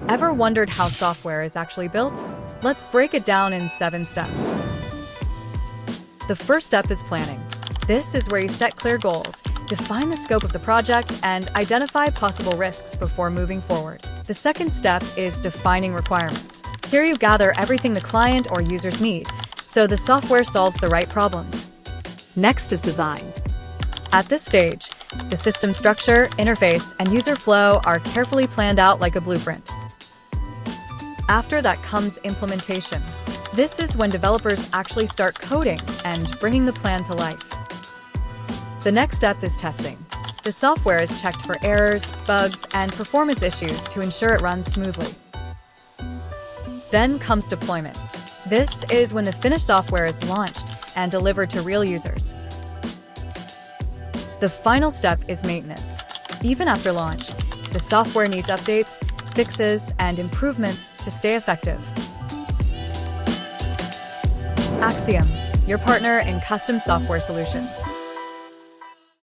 Ever wondered how software is actually built? Let's break it down in 7 steps. The first step is planning. This is where you set clear goals, define the scope of the project, and identify possible risks before moving forward. The second step is defining requirements. Here you gather everything the client or users need, so the software solves the right problems. Next is design. At this stage, the system structure, interface, and user flow are carefully planned out like a blueprint. After that comes implementation. This is when developers actually start coding and bringing the plan to life. The next step is testing. The software is checked for errors, bugs, and performance issues to ensure it runs smoothly. Then comes deployment. This is when the finished software is launched and delivered to real users. The final step is maintenance. Even after launch, the software needs updates, fixes, and improvements to stay effective. Axiom, your partner in custom software solutions.